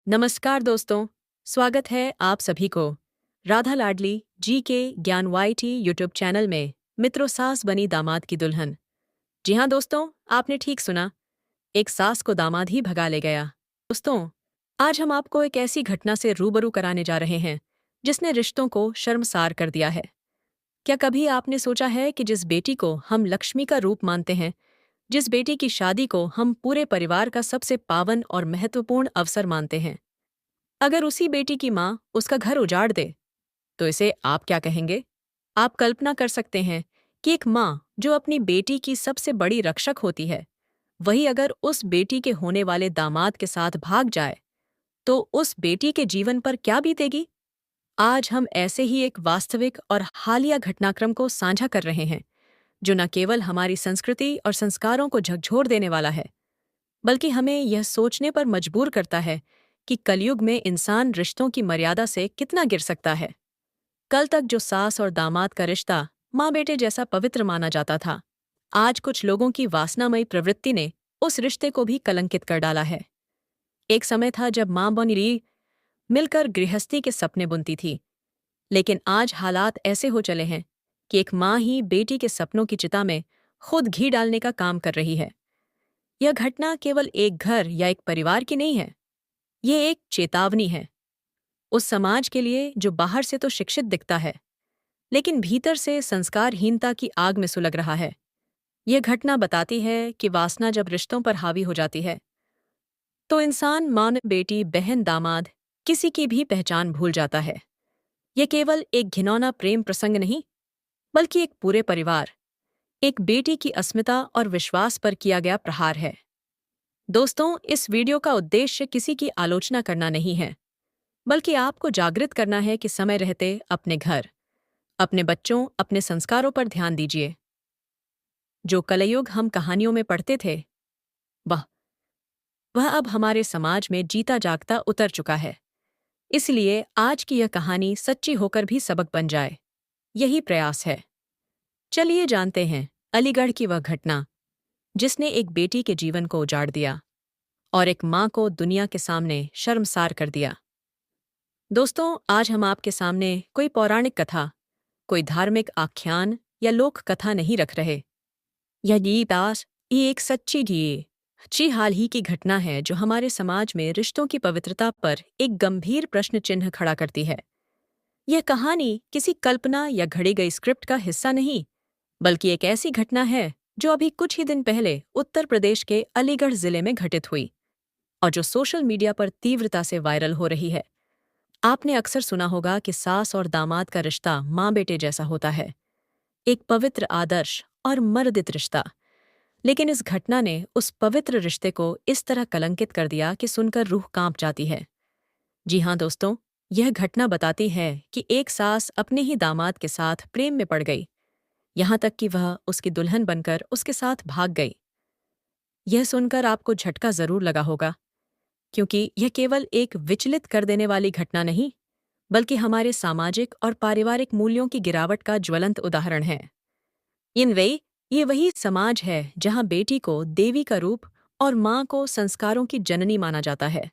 नमस्कार दोस्तों, स्वागत है आप सभी को राधा लाडली जी के ज्ञान वाईटी यूट्यूब चैनल में मित्रों सास बनी दामाद की दुल्हन। जी हाँ दोस्तों, आपने ठीक सुना, एक सास को दामाद ही भगा ले गया। दोस्तों, आज हम आपको एक ऐसी घटना से रूबरू कराने जा रहे हैं जिसने रिश्तों को शर्मसार कर दिया है। क्या कभी आपने सोचा है कि जिस बेटी को हम लक्ष्मी का रूप मानते हैं, जिस बेटी की शादी को हम पूरे परिवार का सबसे पावन और महत्वपूर्ण अवसर मानते हैं, अगर उसी बेटी की माँ उसका घर उजाड़ दे, तो इसे आप क्या कहेंगे? आप कल्पना कर सकते हैं कि एक माँ जो अपनी बेटी की सबसे बड़ी रक्षक होती है, वही अगर उस बेटी के होने वाले दामाद के साथ भाग जाए, तो उस बेटी के जीवन पर क्या बीतेगी? आज हम ऐसे ही एक वास्तविक और हालिया घटनाक्रम को साझा कर रहे हैं, जो न केवल हमारी संस्कृति और संस्कारों को झकझोर देने वाला है, बल्कि हमें यह सोचने पर मजबूर करता है कि कलयुग में इंसान रिश्तों की मर्यादा से कितना गिर सकता है। कल तक जो सास और दामाद का रिश्ता माँ बेटे जैसा पवित्र माना जाता था, आज कुछ लोगों की वासनामयी प्रवृत्ति ने उस रिश्ते को भी कलंकित कर डाला है। एक समय था जब माँ बनी मिलकर गृहस्थी के सपने बुनती थी, लेकिन आज हालात ऐसे हो चले हैं कि एक माँ ही बेटी के सपनों की चिता में खुद घी डालने का काम कर रही है। यह घटना केवल एक घर या एक परिवार की नहीं है, ये एक चेतावनी है उस समाज के लिए जो बाहर से तो शिक्षित दिखता है, लेकिन भीतर से संस्कारहीनता की आग में सुलग रहा है। यह घटना बताती है कि वासना जब रिश्तों पर हावी हो जाती है, तो इंसान माँ बेटी बहन दामाद किसी की भी पहचान भूल जाता है। यह केवल एक घिनौना प्रेम प्रसंग नहीं, बल्कि एक पूरे परिवार, एक बेटी की अस्मिता और विश्वास पर किया गया प्रहार है। दोस्तों, इस वीडियो का उद्देश्य किसी की आलोचना करना नहीं है, बल्कि आपको जागृत करना है कि समय रहते अपने घर, अपने बच्चों, अपने संस्कारों पर ध्यान दीजिए। जो कलयुग हम कहानियों में पढ़ते थे, वह वह अब हमारे समाज में जीता जागता उतर चुका है। इसलिए आज की यह कहानी सच्ची होकर भी सबक बन जाए, यही प्रयास है। चलिए जानते हैं अलीगढ़ की वह घटना जिसने एक बेटी के जीवन को उजाड़ दिया और एक माँ को दुनिया के सामने शर्मसार कर दिया। दोस्तों, आज हम आपके सामने कोई पौराणिक कथा, कोई धार्मिक आख्यान या लोक कथा नहीं रख रहे। यह गीतास ये एक सच्ची हाल ही की घटना है जो हमारे समाज में रिश्तों की पवित्रता पर एक गंभीर प्रश्न चिन्ह खड़ा करती है। यह कहानी किसी कल्पना या घड़ी गई स्क्रिप्ट का हिस्सा नहीं, बल्कि एक ऐसी घटना है जो अभी कुछ ही दिन पहले उत्तर प्रदेश के अलीगढ़ जिले में घटित हुई और जो सोशल मीडिया पर तीव्रता से वायरल हो रही है। आपने अक्सर सुना होगा कि सास और दामाद का रिश्ता माँ बेटे जैसा होता है, एक पवित्र आदर्श और मर्दित रिश्ता। लेकिन इस घटना ने उस पवित्र रिश्ते को इस तरह कलंकित कर दिया कि सुनकर रूह कांप जाती है। जी हाँ दोस्तों, यह घटना बताती है कि एक सास अपने ही दामाद के साथ प्रेम में पड़ गई, यहाँ तक कि वह उसकी दुल्हन बनकर उसके साथ भाग गई। यह सुनकर आपको झटका जरूर लगा होगा, क्योंकि यह केवल एक विचलित कर देने वाली घटना नहीं, बल्कि हमारे सामाजिक और पारिवारिक मूल्यों की गिरावट का ज्वलंत उदाहरण है। ये वही समाज है जहां बेटी को देवी का रूप और माँ को संस्कारों की जननी माना जाता है,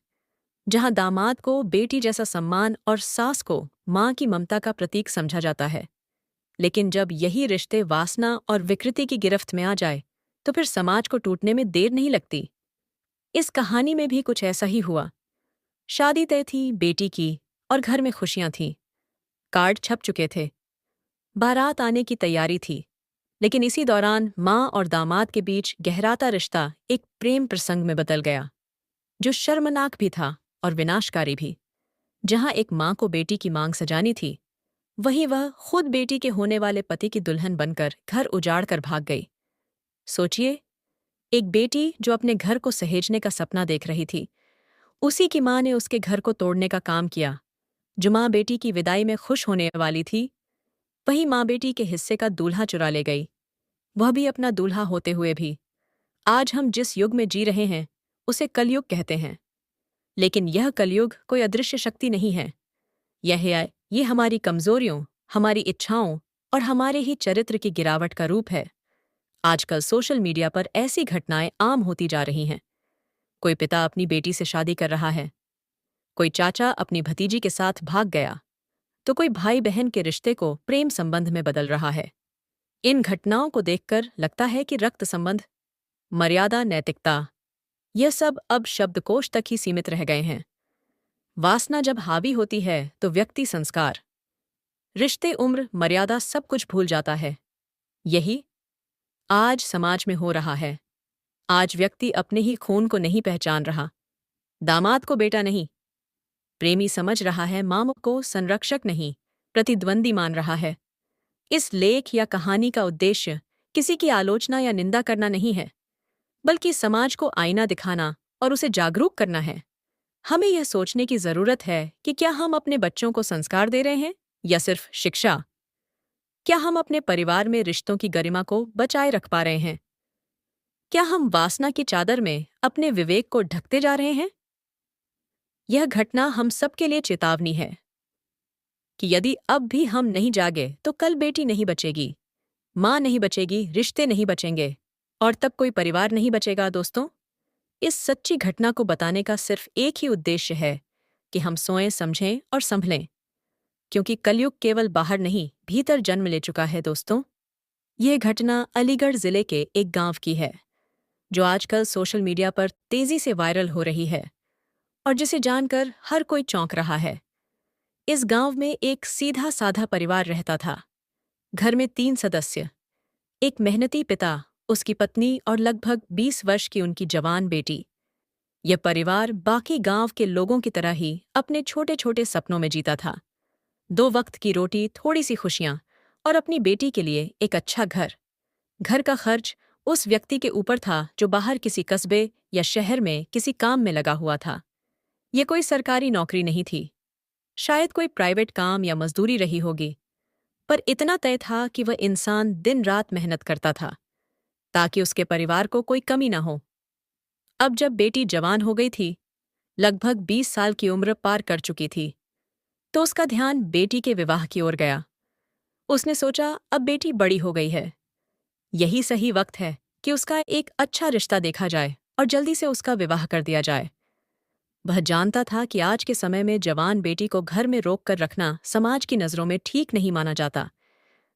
जहां दामाद को बेटी जैसा सम्मान और सास को माँ की ममता का प्रतीक समझा जाता है। लेकिन जब यही रिश्ते वासना और विकृति की गिरफ्त में आ जाए, तो फिर समाज को टूटने में देर नहीं लगती। इस कहानी में भी कुछ ऐसा ही हुआ। शादी तय थी बेटी की और घर में खुशियां थीं। कार्ड छप चुके थे, बारात आने की तैयारी थी, लेकिन इसी दौरान माँ और दामाद के बीच गहराता रिश्ता एक प्रेम प्रसंग में बदल गया, जो शर्मनाक भी था और विनाशकारी भी। जहां एक माँ को बेटी की मांग सजानी थी, वहीं वह खुद बेटी के होने वाले पति की दुल्हन बनकर घर उजाड़ कर भाग गई। सोचिए, एक बेटी जो अपने घर को सहेजने का सपना देख रही थी, उसी की माँ ने उसके घर को तोड़ने का काम किया। जो माँ बेटी की विदाई में खुश होने वाली थी, वही माँ बेटी के हिस्से का दूल्हा चुरा ले गई, वह भी अपना दूल्हा होते हुए भी। आज हम जिस युग में जी रहे हैं, उसे कलयुग कहते हैं। लेकिन यह कलयुग कोई अदृश्य शक्ति नहीं है। ये हमारी कमजोरियों, हमारी इच्छाओं और हमारे ही चरित्र की गिरावट का रूप है। आजकल सोशल मीडिया पर ऐसी घटनाएं आम होती जा रही हैं। कोई पिता अपनी बेटी से शादी कर रहा है, कोई चाचा अपनी भतीजी के साथ भाग गया, तो कोई भाई बहन के रिश्ते को प्रेम संबंध में बदल रहा है। इन घटनाओं को देखकर लगता है कि रक्त संबंध, मर्यादा, नैतिकता, यह सब अब शब्दकोश तक ही सीमित रह गए हैं। वासना जब हावी होती है तो व्यक्ति संस्कार, रिश्ते, उम्र, मर्यादा सब कुछ भूल जाता है। यही आज समाज में हो रहा है। आज व्यक्ति अपने ही खून को नहीं पहचान रहा, दामाद को बेटा नहीं, प्रेमी समझ रहा है, मां को संरक्षक नहीं, प्रतिद्वंदी मान रहा है। इस लेख या कहानी का उद्देश्य किसी की आलोचना या निंदा करना नहीं है, बल्कि समाज को आईना दिखाना और उसे जागरूक करना है। हमें यह सोचने की जरूरत है कि क्या हम अपने बच्चों को संस्कार दे रहे हैं या सिर्फ शिक्षा? क्या हम अपने परिवार में रिश्तों की गरिमा को बचाए रख पा रहे हैं? क्या हम वासना की चादर में अपने विवेक को ढकते जा रहे हैं? यह घटना हम सबके लिए चेतावनी है कि यदि अब भी हम नहीं जागे तो कल बेटी नहीं बचेगी, मां नहीं बचेगी, रिश्ते नहीं बचेंगे और तब कोई परिवार नहीं बचेगा। दोस्तों, इस सच्ची घटना को बताने का सिर्फ एक ही उद्देश्य है कि हम सोएं, समझें और संभलें, क्योंकि कलयुग केवल बाहर नहीं, भीतर जन्म ले चुका है। दोस्तों, यह घटना अलीगढ़ जिले के एक गांव की है, जो आजकल सोशल मीडिया पर तेजी से वायरल हो रही है और जिसे जानकर हर कोई चौंक रहा है। इस गांव में एक सीधा साधा परिवार रहता था। घर में 3 सदस्य, एक मेहनती पिता, उसकी पत्नी और लगभग 20 वर्ष की उनकी जवान बेटी। यह परिवार बाकी गांव के लोगों की तरह ही अपने छोटे छोटे सपनों में जीता था। 2 वक्त की रोटी, थोड़ी सी खुशियां और अपनी बेटी के लिए एक अच्छा घर। घर का खर्च उस व्यक्ति के ऊपर था जो बाहर किसी कस्बे या शहर में किसी काम में लगा हुआ था। ये कोई सरकारी नौकरी नहीं थी, शायद कोई प्राइवेट काम या मजदूरी रही होगी, पर इतना तय था कि वह इंसान दिन रात मेहनत करता था ताकि उसके परिवार को कोई कमी ना हो। अब जब बेटी जवान हो गई थी, लगभग 20 साल की उम्र पार कर चुकी थी, तो उसका ध्यान बेटी के विवाह की ओर गया। उसने सोचा, अब बेटी बड़ी हो गई है, यही सही वक्त है कि उसका एक अच्छा रिश्ता देखा जाए और जल्दी से उसका विवाह कर दिया जाए। वह जानता था कि आज के समय में जवान बेटी को घर में रोक कर रखना समाज की नज़रों में ठीक नहीं माना जाता।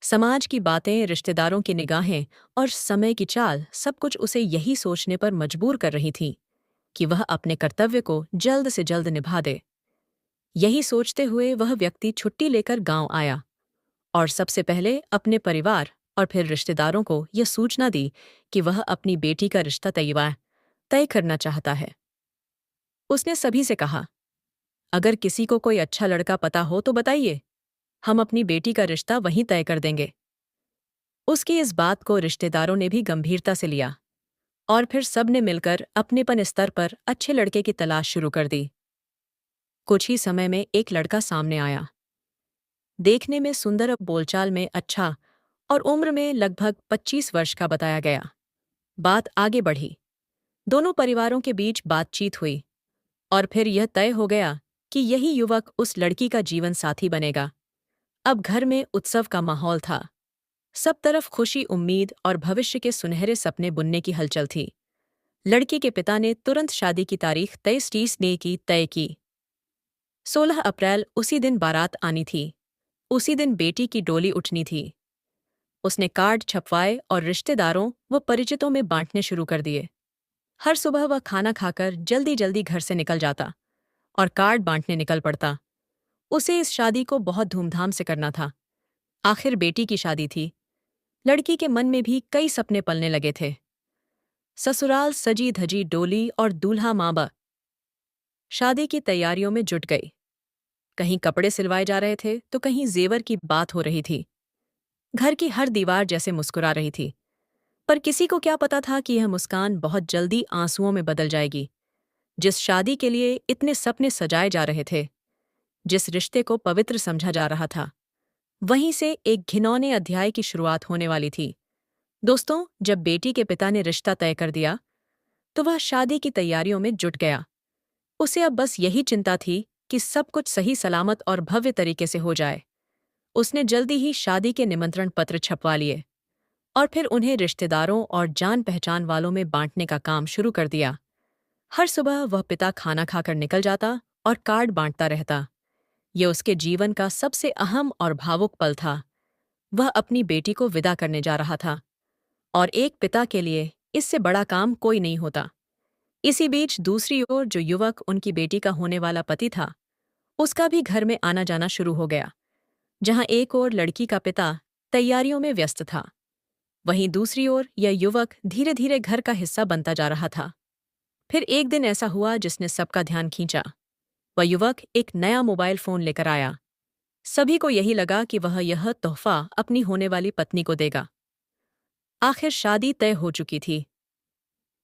समाज की बातें, रिश्तेदारों की निगाहें और समय की चाल सब कुछ उसे यही सोचने पर मजबूर कर रही थी कि वह अपने कर्तव्य को जल्द से जल्द निभा दे। यही सोचते हुए वह व्यक्ति छुट्टी लेकर गांव आया और सबसे पहले अपने परिवार और फिर रिश्तेदारों को यह सूचना दी कि वह अपनी बेटी का रिश्ता तय करना चाहता है। उसने सभी से कहा, अगर किसी को कोई अच्छा लड़का पता हो तो बताइए, हम अपनी बेटी का रिश्ता वहीं तय कर देंगे। उसकी इस बात को रिश्तेदारों ने भी गंभीरता से लिया और फिर सबने मिलकर अपनेपन स्तर पर अच्छे लड़के की तलाश शुरू कर दी। कुछ ही समय में एक लड़का सामने आया। देखने में सुंदर, बोलचाल में अच्छा और उम्र में लगभग 25 वर्ष का बताया गया। बात आगे बढ़ी, दोनों परिवारों के बीच बातचीत हुई और फिर यह तय हो गया कि यही युवक उस लड़की का जीवन साथी बनेगा। अब घर में उत्सव का माहौल था, सब तरफ खुशी, उम्मीद और भविष्य के सुनहरे सपने बुनने की हलचल थी। लड़की के पिता ने तुरंत शादी की तारीख 23 मई की तय की। 16 अप्रैल उसी दिन बारात आनी थी, उसी दिन बेटी की डोली उठनी थी। उसने कार्ड छपवाए और रिश्तेदारों व परिचितों में बांटने शुरू कर दिए। हर सुबह वह खाना खाकर जल्दी जल्दी घर से निकल जाता और कार्ड बांटने निकल पड़ता। उसे इस शादी को बहुत धूमधाम से करना था। आखिर बेटी की शादी थी। लड़की के मन में भी कई सपने पलने लगे थे। ससुराल सजी धजी डोली और दूल्हा माँ शादी की तैयारियों में जुट गई। कहीं कपड़े सिलवाए जा रहे थे तो कहीं जेवर की बात हो रही थी। घर की हर दीवार जैसे मुस्कुरा रही थी, पर किसी को क्या पता था कि यह मुस्कान बहुत जल्दी आंसुओं में बदल जाएगी। जिस शादी के लिए इतने सपने सजाए जा रहे थे, जिस रिश्ते को पवित्र समझा जा रहा था, वहीं से एक घिनौने अध्याय की शुरुआत होने वाली थी। दोस्तों, जब बेटी के पिता ने रिश्ता तय कर दिया, तो वह शादी की तैयारियों में जुट गया। उसे अब बस यही चिंता थी कि सब कुछ सही सलामत और भव्य तरीके से हो जाए। उसने जल्दी ही शादी के निमंत्रण पत्र छपवा लिए और फिर उन्हें रिश्तेदारों और जान पहचान वालों में बांटने का काम शुरू कर दिया। हर सुबह वह पिता खाना खाकर निकल जाता और कार्ड बांटता रहता। ये उसके जीवन का सबसे अहम और भावुक पल था। वह अपनी बेटी को विदा करने जा रहा था, और एक पिता के लिए इससे बड़ा काम कोई नहीं होता। इसी बीच दूसरी ओर जो युवक उनकी बेटी का होने वाला पति था, उसका भी घर में आना जाना शुरू हो गया। जहां एक ओर लड़की का पिता तैयारियों में व्यस्त था, वहीं दूसरी ओर यह युवक धीरे धीरे घर का हिस्सा बनता जा रहा था। फिर एक दिन ऐसा हुआ जिसने सबका ध्यान खींचा। वह युवक एक नया मोबाइल फोन लेकर आया। सभी को यही लगा कि वह यह तोहफा अपनी होने वाली पत्नी को देगा। आखिर शादी तय हो चुकी थी।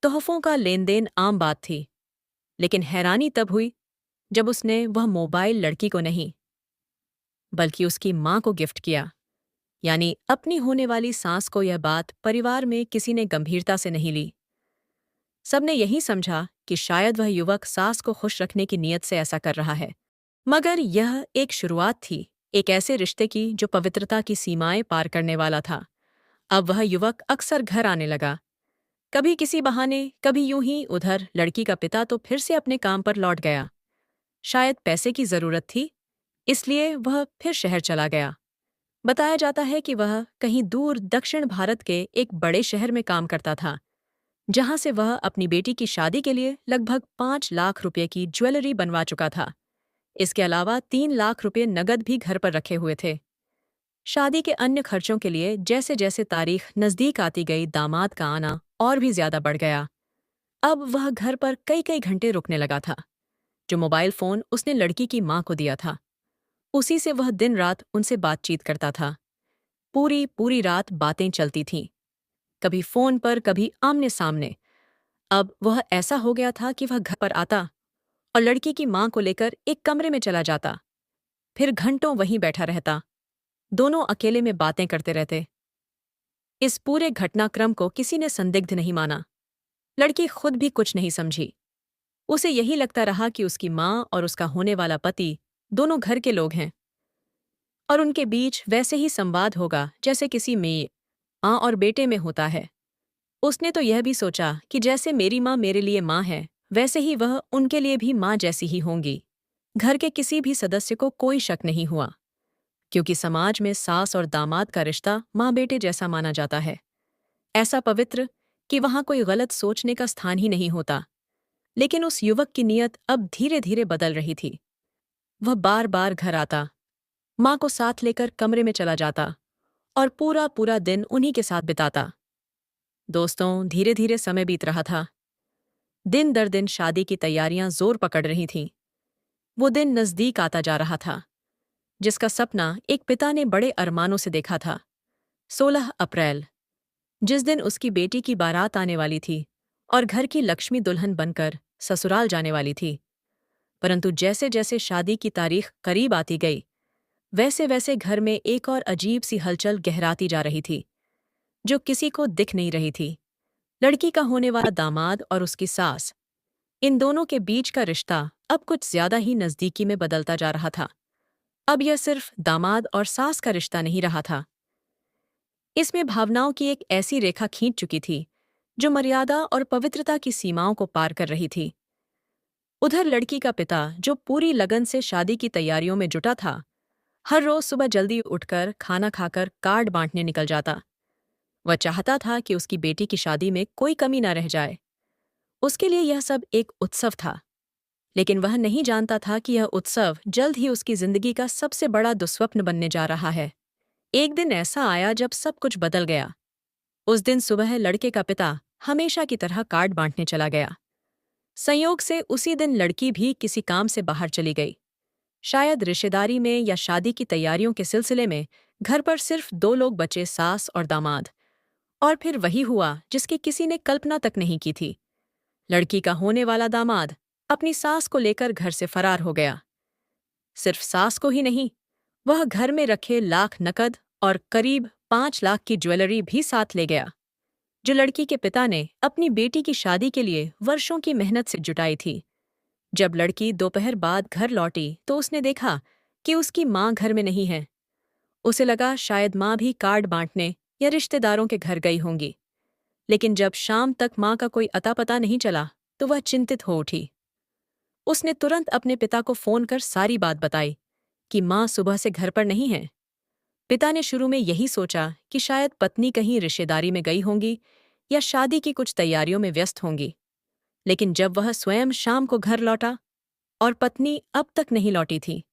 तोहफों का लेन देन आम बात थी, लेकिन हैरानी तब हुई जब उसने वह मोबाइल लड़की को नहीं, बल्कि उसकी मां को गिफ्ट किया। यानी अपनी होने वाली सास को। यह बात परिवार में किसी ने गंभीरता से नहीं ली। सबने यही समझा कि शायद वह युवक सास को खुश रखने की नीयत से ऐसा कर रहा है। मगर यह एक शुरुआत थी, एक ऐसे रिश्ते की जो पवित्रता की सीमाएं पार करने वाला था। अब वह युवक अक्सर घर आने लगा, कभी किसी बहाने, कभी यूं ही। उधर लड़की का पिता तो फिर से अपने काम पर लौट गया। शायद पैसे की जरूरत थी, इसलिए वह फिर शहर चला गया। बताया जाता है कि वह कहीं दूर दक्षिण भारत के एक बड़े शहर में काम करता था, जहां से वह अपनी बेटी की शादी के लिए लगभग 5 लाख रुपए की ज्वेलरी बनवा चुका था। इसके अलावा 3 लाख रुपए नगद भी घर पर रखे हुए थे। शादी के अन्य खर्चों के लिए जैसे जैसे तारीख नजदीक आती गई, दामाद का आना और भी ज्यादा बढ़ गया। अब वह घर पर कई कई घंटे रुकने लगा था। जो मोबाइल फोन उसने लड़की की मां को दिया था, उसी से वह दिन रात उनसे बातचीत करता था। पूरी पूरी रात बातें चलती थीं, कभी फोन पर, कभी आमने सामने। अब वह ऐसा हो गया था कि वह घर पर आता और लड़की की मां को लेकर एक कमरे में चला जाता, फिर घंटों वहीं बैठा रहता। दोनों अकेले में बातें करते रहते। इस पूरे घटनाक्रम को किसी ने संदिग्ध नहीं माना। लड़की खुद भी कुछ नहीं समझी। उसे यही लगता रहा कि उसकी मां और उसका होने वाला पति दोनों घर के लोग हैं, और उनके बीच वैसे ही संवाद होगा जैसे किसी में मां और बेटे में होता है। उसने तो यह भी सोचा कि जैसे मेरी मां मेरे लिए मां है, वैसे ही वह उनके लिए भी मां जैसी ही होंगी। घर के किसी भी सदस्य को कोई शक नहीं हुआ, क्योंकि समाज में सास और दामाद का रिश्ता मां बेटे जैसा माना जाता है। ऐसा पवित्र कि वहां कोई गलत सोचने का स्थान ही नहीं होता। लेकिन उस युवक की नीयत अब धीरे धीरे बदल रही थी। वह बार बार घर आता, मां को साथ लेकर कमरे में चला जाता और पूरा पूरा दिन उन्हीं के साथ बिताता। दोस्तों, धीरे धीरे समय बीत रहा था। दिन दर दिन शादी की तैयारियां जोर पकड़ रही थीं। वो दिन नजदीक आता जा रहा था जिसका सपना एक पिता ने बड़े अरमानों से देखा था। 16 अप्रैल, जिस दिन उसकी बेटी की बारात आने वाली थी और घर की लक्ष्मी दुल्हन बनकर ससुराल जाने वाली थी। परंतु जैसे जैसे शादी की तारीख करीब आती गई, वैसे वैसे घर में एक और अजीब सी हलचल गहराती जा रही थी, जो किसी को दिख नहीं रही थी। लड़की का होने वाला दामाद और उसकी सास, इन दोनों के बीच का रिश्ता अब कुछ ज्यादा ही नजदीकी में बदलता जा रहा था। अब यह सिर्फ दामाद और सास का रिश्ता नहीं रहा था। इसमें भावनाओं की एक ऐसी रेखा खींच चुकी थी जो मर्यादा और पवित्रता की सीमाओं को पार कर रही थी। उधर लड़की का पिता, जो पूरी लगन से शादी की तैयारियों में जुटा था, हर रोज सुबह जल्दी उठकर खाना खाकर कार्ड बांटने निकल जाता। वह चाहता था कि उसकी बेटी की शादी में कोई कमी न रह जाए। उसके लिए यह सब एक उत्सव था, लेकिन वह नहीं जानता था कि यह उत्सव जल्द ही उसकी जिंदगी का सबसे बड़ा दुस्वप्न बनने जा रहा है। एक दिन ऐसा आया जब सब कुछ बदल गया। उस दिन सुबह लड़के का पिता हमेशा की तरह कार्ड बांटने चला गया। संयोग से उसी दिन लड़की भी किसी काम से बाहर चली गई। शायद रिश्तेदारी में या शादी की तैयारियों के सिलसिले में घर पर सिर्फ 2 लोग बचे, सास और दामाद। और फिर वही हुआ जिसकी किसी ने कल्पना तक नहीं की थी। लड़की का होने वाला दामाद अपनी सास को लेकर घर से फरार हो गया। सिर्फ सास को ही नहीं, वह घर में रखे लाख नकद और करीब 5 लाख की ज्वेलरी भी साथ ले गया, जो लड़की के पिता ने अपनी बेटी की शादी के लिए वर्षों की मेहनत से जुटाई थी। जब लड़की दोपहर बाद घर लौटी तो उसने देखा कि उसकी मां घर में नहीं है। उसे लगा शायद मां भी कार्ड बांटने या रिश्तेदारों के घर गई होंगी। लेकिन जब शाम तक मां का कोई अता पता नहीं चला तो वह चिंतित हो उठी। उसने तुरंत अपने पिता को फोन कर सारी बात बताई कि माँ सुबह से घर पर नहीं है। पिता ने शुरू में यही सोचा कि शायद पत्नी कहीं रिश्तेदारी में गई होंगी या शादी की कुछ तैयारियों में व्यस्त होंगी। लेकिन जब वह स्वयं शाम को घर लौटा और पत्नी अब तक नहीं लौटी थी,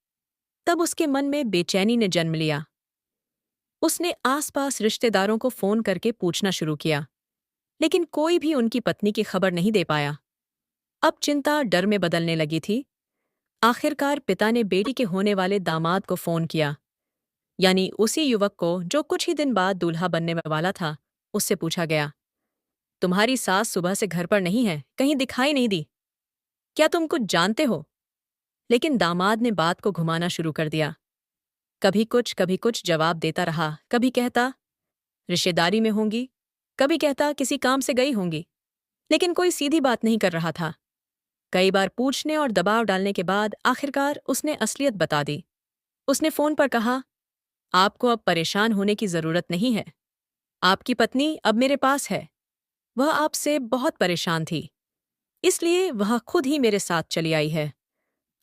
तब उसके मन में बेचैनी ने जन्म लिया। उसने आसपास रिश्तेदारों को फोन करके पूछना शुरू किया, लेकिन कोई भी उनकी पत्नी की खबर नहीं दे पाया। अब चिंता डर में बदलने लगी थी। आखिरकार पिता ने बेटी के होने वाले दामाद को फोन किया, यानी उसी युवक को जो कुछ ही दिन बाद दूल्हा बनने वाला था। उससे पूछा गया, तुम्हारी सास सुबह से घर पर नहीं है, कहीं दिखाई नहीं दी, क्या तुम कुछ जानते हो? लेकिन दामाद ने बात को घुमाना शुरू कर दिया। कभी कुछ जवाब देता रहा। कभी कहता रिश्तेदारी में होंगी, कभी कहता किसी काम से गई होंगी, लेकिन कोई सीधी बात नहीं कर रहा था। कई बार पूछने और दबाव डालने के बाद आखिरकार उसने असलियत बता दी। उसने फोन पर कहा, आपको अब परेशान होने की जरूरत नहीं है। आपकी पत्नी अब मेरे पास है। वह आपसे बहुत परेशान थी, इसलिए वह खुद ही मेरे साथ चली आई है।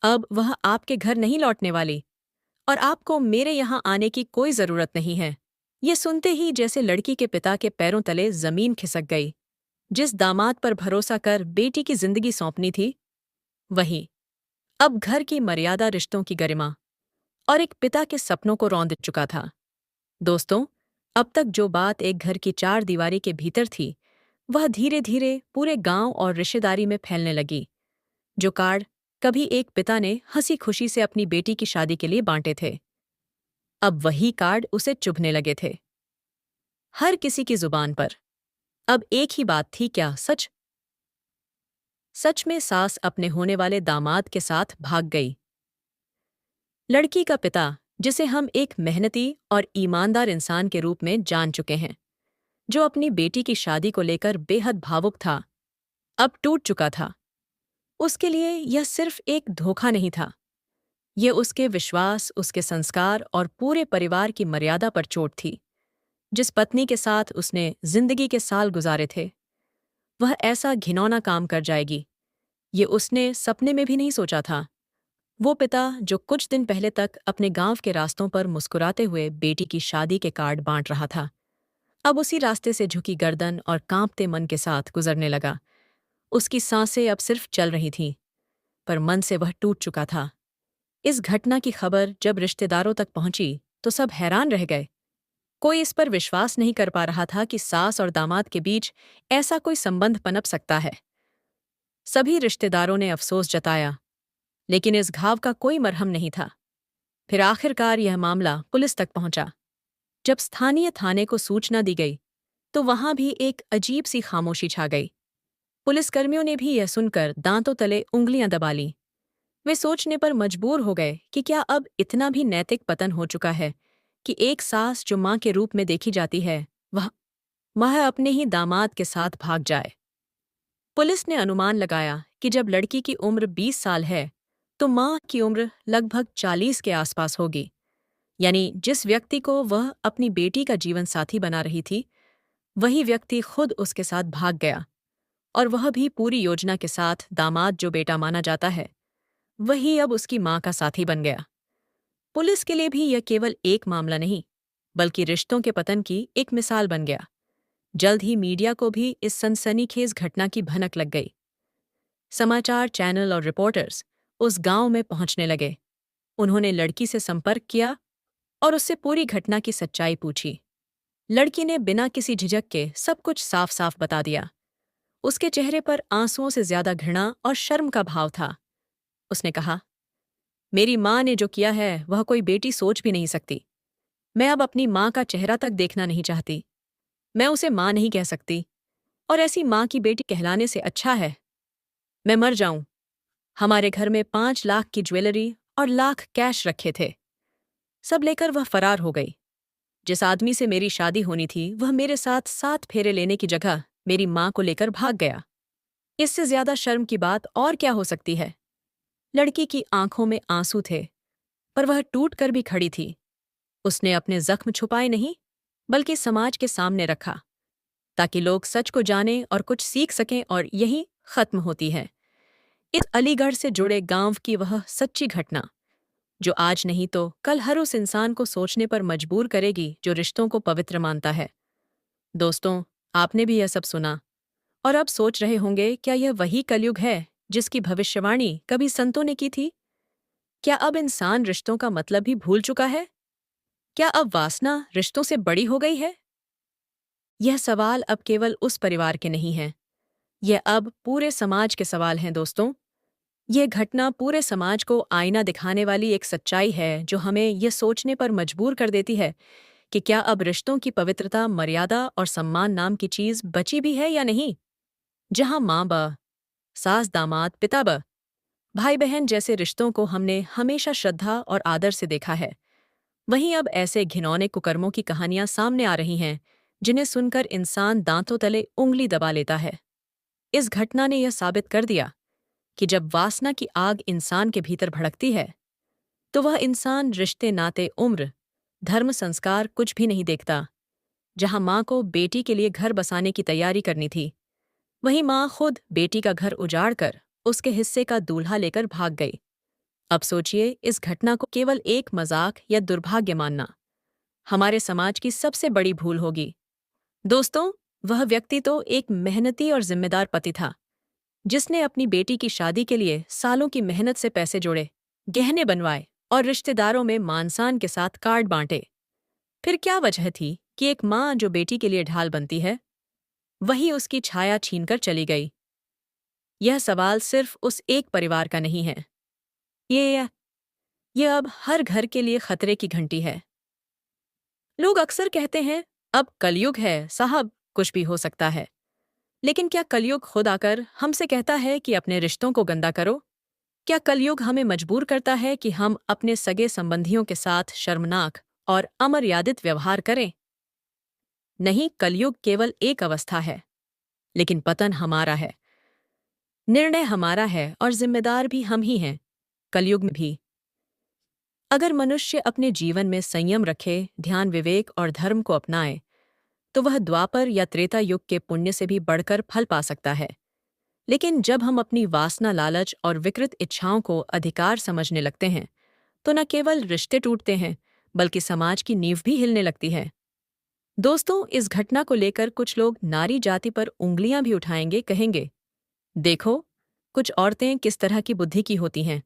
अब वह आपके घर नहीं लौटने वाली और आपको मेरे यहां आने की कोई जरूरत नहीं है। ये सुनते ही जैसे लड़की के पिता के पैरों तले जमीन खिसक गई। जिस दामाद पर भरोसा कर बेटी की जिंदगी सौंपनी थी, वही अब घर की मर्यादा, रिश्तों की गरिमा और एक पिता के सपनों को रौंद चुका था। दोस्तों, अब तक जो बात एक घर की चार दीवारी के भीतर थी, वह धीरे धीरे पूरे गांव और रिश्तेदारी में फैलने लगी। जो कार्ड कभी एक पिता ने हंसी खुशी से अपनी बेटी की शादी के लिए बांटे थे, अब वही कार्ड उसे चुभने लगे थे। हर किसी की जुबान पर अब एक ही बात थी, क्या सच सच में सास अपने होने वाले दामाद के साथ भाग गई? लड़की का पिता, जिसे हम एक मेहनती और ईमानदार इंसान के रूप में जान चुके हैं, जो अपनी बेटी की शादी को लेकर बेहद भावुक था, अब टूट चुका था। उसके लिए यह सिर्फ एक धोखा नहीं था, ये उसके विश्वास, उसके संस्कार और पूरे परिवार की मर्यादा पर चोट थी। जिस पत्नी के साथ उसने जिंदगी के साल गुजारे थे, वह ऐसा घिनौना काम कर जाएगी, ये उसने सपने में भी नहीं सोचा था। वो पिता जो कुछ दिन पहले तक अपने गांव के रास्तों पर मुस्कुराते हुए बेटी की शादी के कार्ड बांट रहा था, अब उसी रास्ते से झुकी गर्दन और कांपते मन के साथ गुजरने लगा। उसकी सांसें अब सिर्फ चल रही थीं, पर मन से वह टूट चुका था। इस घटना की खबर जब रिश्तेदारों तक पहुंची तो सब हैरान रह गए। कोई इस पर विश्वास नहीं कर पा रहा था कि सास और दामाद के बीच ऐसा कोई संबंध पनप सकता है। सभी रिश्तेदारों ने अफसोस जताया, लेकिन इस घाव का कोई मरहम नहीं था। फिर आखिरकार यह मामला पुलिस तक पहुंचा। जब स्थानीय थाने को सूचना दी गई, तो वहां भी एक अजीब सी खामोशी छा गई। पुलिसकर्मियों ने भी यह सुनकर दांतों तले उंगलियां दबा लीं। वे सोचने पर मजबूर हो गए कि क्या अब इतना भी नैतिक पतन हो चुका है कि एक सास जो मां के रूप में देखी जाती है, वह अपने ही दामाद के साथ भाग जाए। पुलिस ने अनुमान लगाया कि जब लड़की की उम्र 20 साल है, तो मां की उम्र लगभग 40 के आसपास होगी। यानी जिस व्यक्ति को वह अपनी बेटी का जीवन साथी बना रही थी, वही व्यक्ति खुद उसके साथ भाग गया, और वह भी पूरी योजना के साथ। दामाद जो बेटा माना जाता है, वही अब उसकी मां का साथी बन गया। पुलिस के लिए भी यह केवल एक मामला नहीं, बल्कि रिश्तों के पतन की एक मिसाल बन गया। जल्द ही मीडिया को भी इस सनसनीखेज घटना की भनक लग गई। समाचार चैनल और रिपोर्टर्स उस गांव में पहुंचने लगे। उन्होंने लड़की से संपर्क किया और उससे पूरी घटना की सच्चाई पूछी। लड़की ने बिना किसी झिझक के सब कुछ साफ साफ बता दिया। उसके चेहरे पर आंसुओं से ज्यादा घृणा और शर्म का भाव था। उसने कहा, मेरी मां ने जो किया है वह कोई बेटी सोच भी नहीं सकती। मैं अब अपनी मां का चेहरा तक देखना नहीं चाहती। मैं उसे मां नहीं कह सकती, और ऐसी मां की बेटी कहलाने से अच्छा है मैं मर जाऊं। हमारे घर में 5 लाख की ज्वेलरी और लाख कैश रखे थे, सब लेकर वह फरार हो गई। जिस आदमी से मेरी शादी होनी थी, वह मेरे साथ 7 फेरे लेने की जगह मेरी मां को लेकर भाग गया। इससे ज्यादा शर्म की बात और क्या हो सकती है? लड़की की आंखों में आंसू थे, पर वह टूट कर भी खड़ी थी। उसने अपने जख्म छुपाए नहीं, बल्कि समाज के सामने रखा, ताकि लोग सच को जानें और कुछ सीख सकें। और यही खत्म होती है इस अलीगढ़ से जुड़े गांव की वह सच्ची घटना जो आज नहीं तो कल हर उस इंसान को सोचने पर मजबूर करेगी जो रिश्तों को पवित्र मानता है। दोस्तों, आपने भी यह सब सुना और अब सोच रहे होंगे, क्या यह वही कलयुग है जिसकी भविष्यवाणी कभी संतों ने की थी? क्या अब इंसान रिश्तों का मतलब ही भूल चुका है? क्या अब वासना रिश्तों से बड़ी हो गई है? यह सवाल अब केवल उस परिवार के नहीं हैं। यह अब पूरे समाज के सवाल हैं दोस्तों। यह घटना पूरे समाज को आईना दिखाने वाली एक सच्चाई है जो हमें यह सोचने पर मजबूर कर देती है कि क्या अब रिश्तों की पवित्रता, मर्यादा और सम्मान नाम की चीज बची भी है या नहीं। जहां माँ बा, सास दामाद, पिता बा, भाई बहन जैसे रिश्तों को हमने हमेशा श्रद्धा और आदर से देखा है, वहीं अब ऐसे घिनौने कुकर्मों की कहानियां सामने आ रही हैं जिन्हें सुनकर इंसान दांतों तले उंगली दबा लेता है। इस घटना ने यह साबित कर दिया कि जब वासना की आग इंसान के भीतर भड़कती है तो वह इंसान रिश्ते, नाते, उम्र, धर्म, संस्कार कुछ भी नहीं देखता। जहां माँ को बेटी के लिए घर बसाने की तैयारी करनी थी, वहीं माँ खुद बेटी का घर उजाड़ कर उसके हिस्से का दूल्हा लेकर भाग गई। अब सोचिए, इस घटना को केवल एक मजाक या दुर्भाग्य मानना हमारे समाज की सबसे बड़ी भूल होगी। दोस्तों, वह व्यक्ति तो एक मेहनती और जिम्मेदार पति था जिसने अपनी बेटी की शादी के लिए सालों की मेहनत से पैसे जोड़े, गहने बनवाए और रिश्तेदारों में मानसान के साथ कार्ड बांटे। फिर क्या वजह थी कि एक माँ जो बेटी के लिए ढाल बनती है, वही उसकी छाया छीनकर चली गई? यह सवाल सिर्फ उस एक परिवार का नहीं है। ये ये अब हर घर के लिए खतरे की घंटी है। लोग अक्सर कहते हैं, अब कलयुग है साहब, कुछ भी हो सकता है। लेकिन क्या कलयुग खुद आकर हमसे कहता है कि अपने रिश्तों को गंदा करो? क्या कलयुग हमें मजबूर करता है कि हम अपने सगे संबंधियों के साथ शर्मनाक और अमर्यादित व्यवहार करें? नहीं, कलयुग केवल एक अवस्था है, लेकिन पतन हमारा है। निर्णय हमारा है और जिम्मेदार भी हम ही हैं। कलयुग में भी अगर मनुष्य अपने जीवन में संयम रखे, ध्यान, विवेक और धर्म को अपनाए, तो वह द्वापर या त्रेता युग के पुण्य से भी बढ़कर फल पा सकता है। लेकिन जब हम अपनी वासना, लालच और विकृत इच्छाओं को अधिकार समझने लगते हैं, तो न केवल रिश्ते टूटते हैं, बल्कि समाज की नींव भी हिलने लगती है। दोस्तों, इस घटना को लेकर कुछ लोग नारी जाति पर उंगलियां भी उठाएंगे, कहेंगे, देखो, कुछ औरतें किस तरह की बुद्धि की होती हैं।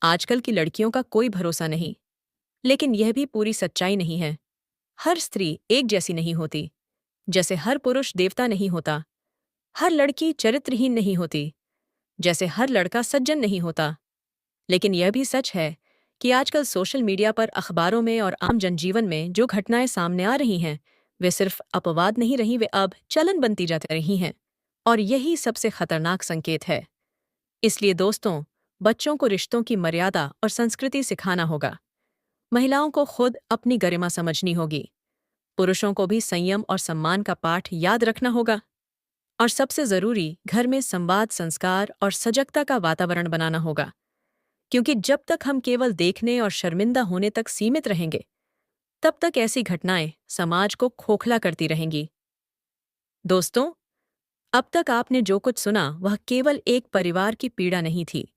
आजकल की लड़कियों का कोई भरोसा नहीं। लेकिन यह भी पूरी सच्चाई नहीं है। हर स्त्री एक जैसी नहीं होती। जैसे हर पुरुष देवता नहीं होता, हर लड़की चरित्रहीन नहीं होती, जैसे हर लड़का सज्जन नहीं होता। लेकिन यह भी सच है कि आजकल सोशल मीडिया पर, अखबारों में और आम जनजीवन में जो घटनाएं सामने आ रही हैं, वे सिर्फ अपवाद नहीं रही, वे अब चलन बनती जा रही हैं। और यही सबसे खतरनाक संकेत है। इसलिए दोस्तों, बच्चों को रिश्तों की मर्यादा और संस्कृति सिखाना होगा। महिलाओं को खुद अपनी गरिमा समझनी होगी। पुरुषों को भी संयम और सम्मान का पाठ याद रखना होगा। और सबसे जरूरी, घर में संवाद, संस्कार और सजगता का वातावरण बनाना होगा। क्योंकि जब तक हम केवल देखने और शर्मिंदा होने तक सीमित रहेंगे, तब तक ऐसी घटनाएं समाज को खोखला करती रहेंगी। दोस्तों, अब तक आपने जो कुछ सुना वह केवल एक परिवार की पीड़ा नहीं थी।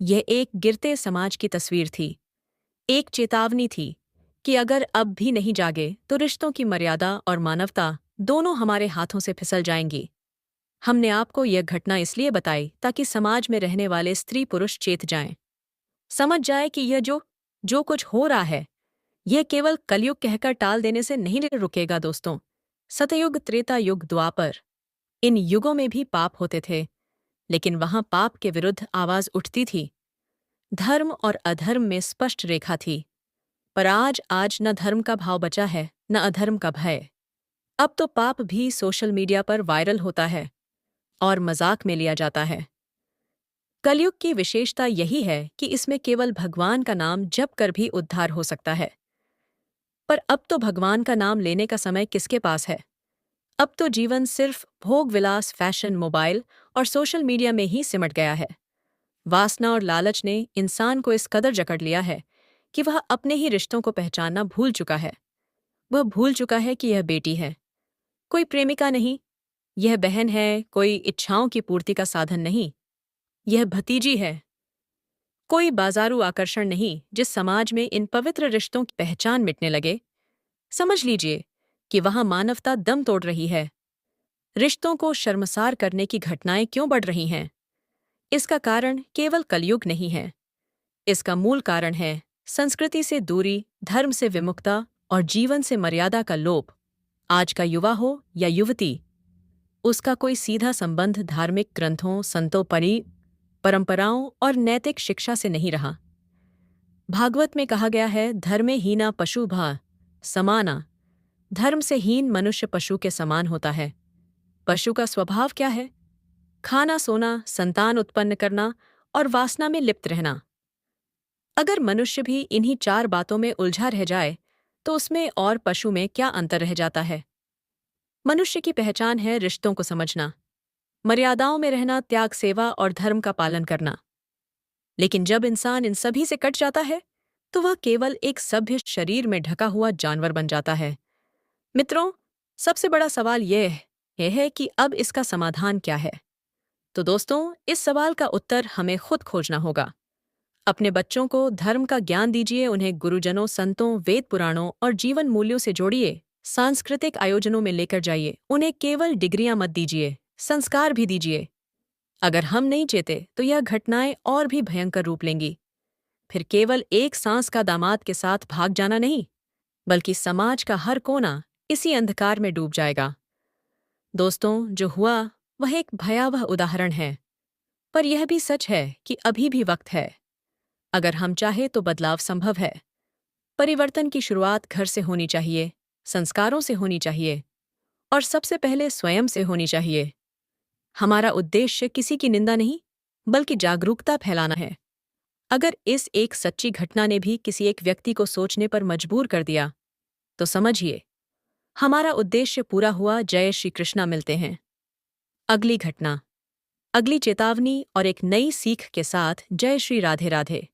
यह एक गिरते समाज की तस्वीर थी। एक चेतावनी थी कि अगर अब भी नहीं जागे तो रिश्तों की मर्यादा और मानवता दोनों हमारे हाथों से फिसल जाएंगी। हमने आपको यह घटना इसलिए बताई ताकि समाज में रहने वाले स्त्री पुरुष चेत जाएं, समझ जाए कि यह जो कुछ हो रहा है, यह केवल कलयुग कहकर टाल देने से नहीं रुकेगा। दोस्तों, सतयुग, त्रेता युग, द्वापर, इन युगों में भी पाप होते थे, लेकिन वहां पाप के विरुद्ध आवाज उठती थी। धर्म और अधर्म में स्पष्ट रेखा थी। पर आज न धर्म का भाव बचा है, न अधर्म का भय। अब तो पाप भी सोशल मीडिया पर वायरल होता है और मजाक में लिया जाता है। कलयुग की विशेषता यही है कि इसमें केवल भगवान का नाम जप कर भी उद्धार हो सकता है। पर अब तो भगवान का नाम लेने का समय किसके पास है? अब तो जीवन सिर्फ भोग विलास, फैशन, मोबाइल और सोशल मीडिया में ही सिमट गया है। वासना और लालच ने इंसान को इस कदर जकड़ लिया है कि वह अपने ही रिश्तों को पहचानना भूल चुका है। वह भूल चुका है कि यह बेटी है, कोई प्रेमिका नहीं। यह बहन है, कोई इच्छाओं की पूर्ति का साधन नहीं। यह भतीजी है, कोई बाजारू आकर्षण नहीं जिस समाज में इन पवित्र रिश्तों की पहचान मिटने लगे। समझ लीजिए कि वहां मानवता दम तोड़ रही है। रिश्तों को शर्मसार करने की घटनाएं क्यों बढ़ रही हैं? इसका कारण केवल कलयुग नहीं है। इसका मूल कारण है संस्कृति से दूरी, धर्म से विमुखता और जीवन से मर्यादा का लोप। आज का युवा हो या युवती, उसका कोई सीधा संबंध धार्मिक ग्रंथों, संतों, परंपराओं और नैतिक शिक्षा से नहीं रहा। भागवत में कहा गया है, धर्मे हीना पशु भा समाना। धर्म से हीन मनुष्य पशु के समान होता है। पशु का स्वभाव क्या है? खाना, सोना, संतान उत्पन्न करना और वासना में लिप्त रहना। अगर मनुष्य भी इन्हीं 4 बातों में उलझा रह जाए तो उसमें और पशु में क्या अंतर रह जाता है? मनुष्य की पहचान है रिश्तों को समझना, मर्यादाओं में रहना, त्याग, सेवा और धर्म का पालन करना। लेकिन जब इंसान इन सभी से कट जाता है तो वह केवल एक सभ्य शरीर में ढका हुआ जानवर बन जाता है। मित्रों, सबसे बड़ा सवाल यह है कि अब इसका समाधान क्या है? तो दोस्तों, इस सवाल का उत्तर हमें खुद खोजना होगा। अपने बच्चों को धर्म का ज्ञान दीजिए, उन्हें गुरुजनों, संतों, वेद पुराणों और जीवन मूल्यों से जोड़िए। सांस्कृतिक आयोजनों में लेकर जाइए। उन्हें केवल डिग्रियां मत दीजिए, संस्कार भी दीजिए। अगर हम नहीं चेते तो यह घटनाएं और भी भयंकर रूप लेंगी। फिर केवल एक सांस का दामाद के साथ भाग जाना नहीं, बल्कि समाज का हर कोना इसी अंधकार में डूब जाएगा। दोस्तों, जो हुआ वह एक भयावह उदाहरण है, पर यह भी सच है कि अभी भी वक्त है। अगर हम चाहे तो बदलाव संभव है। परिवर्तन की शुरुआत घर से होनी चाहिए, संस्कारों से होनी चाहिए और सबसे पहले स्वयं से होनी चाहिए। हमारा उद्देश्य किसी की निंदा नहीं, बल्कि जागरूकता फैलाना है। अगर इस एक सच्ची घटना ने भी किसी एक व्यक्ति को सोचने पर मजबूर कर दिया, तो समझिए हमारा उद्देश्य पूरा हुआ। जय श्री कृष्णा। मिलते हैं अगली घटना, अगली चेतावनी और एक नई सीख के साथ। जय श्री राधे राधे।